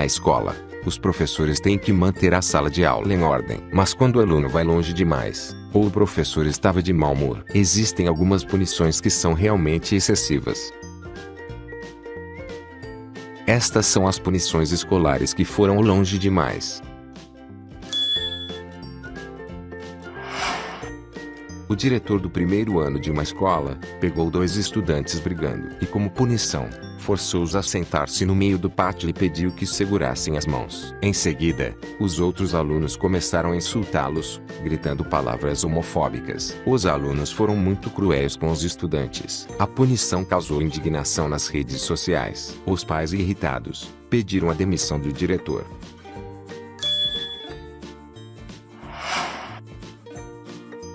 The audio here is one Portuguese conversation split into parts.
Na escola, os professores têm que manter a sala de aula em ordem. Mas quando o aluno vai longe demais, ou o professor estava de mau humor, existem algumas punições que são realmente excessivas. Estas são as punições escolares que foram longe demais. O diretor do primeiro ano de uma escola pegou 2 estudantes brigando e, como punição, forçou-os a sentar-se no meio do pátio e pediu que segurassem as mãos. Em seguida, os outros alunos começaram a insultá-los, gritando palavras homofóbicas. Os alunos foram muito cruéis com os estudantes. A punição causou indignação nas redes sociais. Os pais, irritados, pediram a demissão do diretor.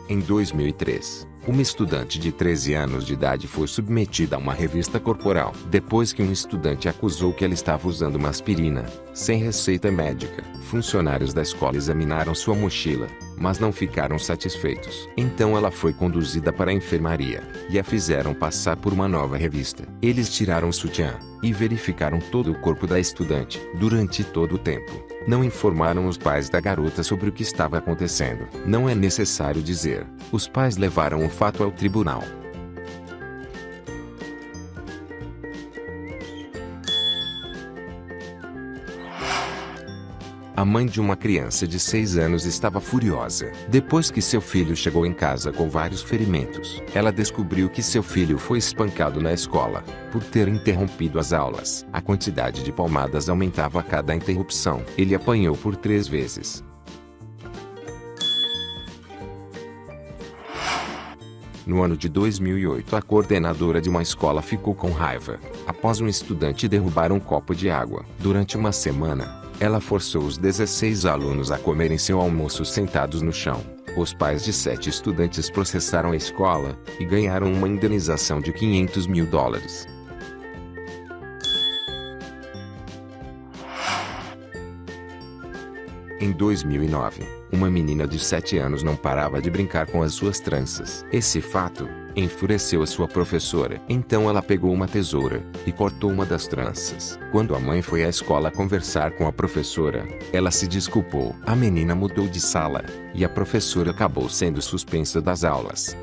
Em 2003, uma estudante de 13 anos de idade foi submetida a uma revista corporal depois que um estudante acusou que ela estava usando uma aspirina, sem receita médica. Funcionários da escola examinaram sua mochila, mas não ficaram satisfeitos. Então ela foi conduzida para a enfermaria e a fizeram passar por uma nova revista. Eles tiraram o sutiã e verificaram todo o corpo da estudante. Durante todo o tempo, não informaram os pais da garota sobre o que estava acontecendo. Não é necessário dizer, os pais levaram o fato ao tribunal. A mãe de uma criança de 6 anos estava furiosa depois que seu filho chegou em casa com vários ferimentos. Ela descobriu que seu filho foi espancado na escola por ter interrompido as aulas. A quantidade de palmadas aumentava a cada interrupção. Ele apanhou por 3 vezes. No ano de 2008, a coordenadora de uma escola ficou com raiva após um estudante derrubar um copo de água. Durante uma semana, ela forçou os 16 alunos a comerem seu almoço sentados no chão. Os pais de 7 estudantes processaram a escola e ganharam uma indenização de $500 mil. Em 2009, uma menina de 7 anos não parava de brincar com as suas tranças. Esse fato enfureceu a sua professora. Então ela pegou uma tesoura e cortou uma das tranças. Quando a mãe foi à escola conversar com a professora, ela se desculpou. A menina mudou de sala e a professora acabou sendo suspensa das aulas.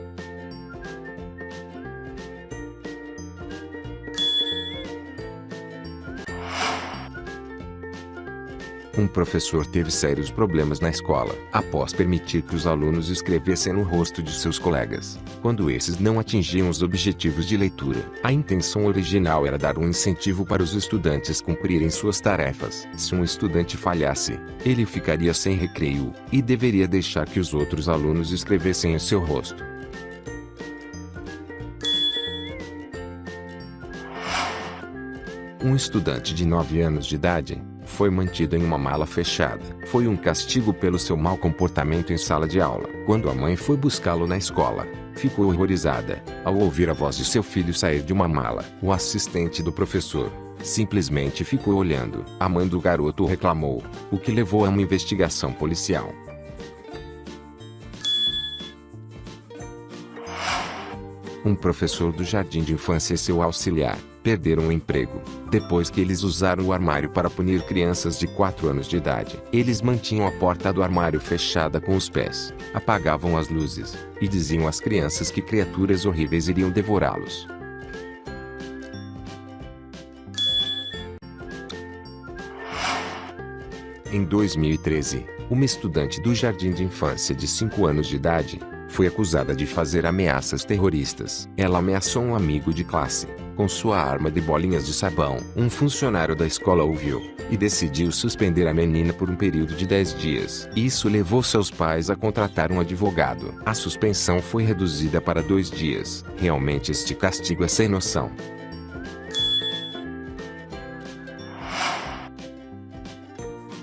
Um professor teve sérios problemas na escola após permitir que os alunos escrevessem no rosto de seus colegas, quando esses não atingiam os objetivos de leitura. A intenção original era dar um incentivo para os estudantes cumprirem suas tarefas. Se um estudante falhasse, ele ficaria sem recreio e deveria deixar que os outros alunos escrevessem em seu rosto. Um estudante de 9 anos de idade foi mantido em uma mala fechada. Foi um castigo pelo seu mau comportamento em sala de aula. Quando a mãe foi buscá-lo na escola, ficou horrorizada ao ouvir a voz de seu filho sair de uma mala. O assistente do professor simplesmente ficou olhando. A mãe do garoto reclamou, o que levou a uma investigação policial. Um professor do jardim de infância e seu auxiliar perderam o emprego depois que eles usaram o armário para punir crianças de 4 anos de idade. Eles mantinham a porta do armário fechada com os pés, apagavam as luzes e diziam às crianças que criaturas horríveis iriam devorá-los. Em 2013, uma estudante do jardim de infância de 5 anos de idade foi acusada de fazer ameaças terroristas. Ela ameaçou um amigo de classe com sua arma de bolinhas de sabão. Um funcionário da escola ouviu e decidiu suspender a menina por um período de 10 dias. Isso levou seus pais a contratar um advogado. A suspensão foi reduzida para 2 dias. Realmente este castigo é sem noção.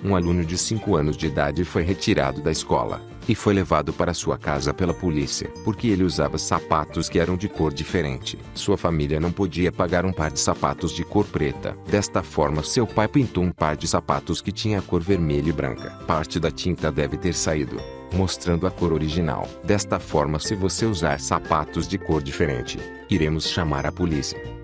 Um aluno de 5 anos de idade foi retirado da escola e foi levado para sua casa pela polícia porque ele usava sapatos que eram de cor diferente. Sua família não podia pagar um par de sapatos de cor preta. Desta forma, seu pai pintou um par de sapatos que tinha a cor vermelha e branca. Parte da tinta deve ter saído, mostrando a cor original. Desta forma, se você usar sapatos de cor diferente, iremos chamar a polícia.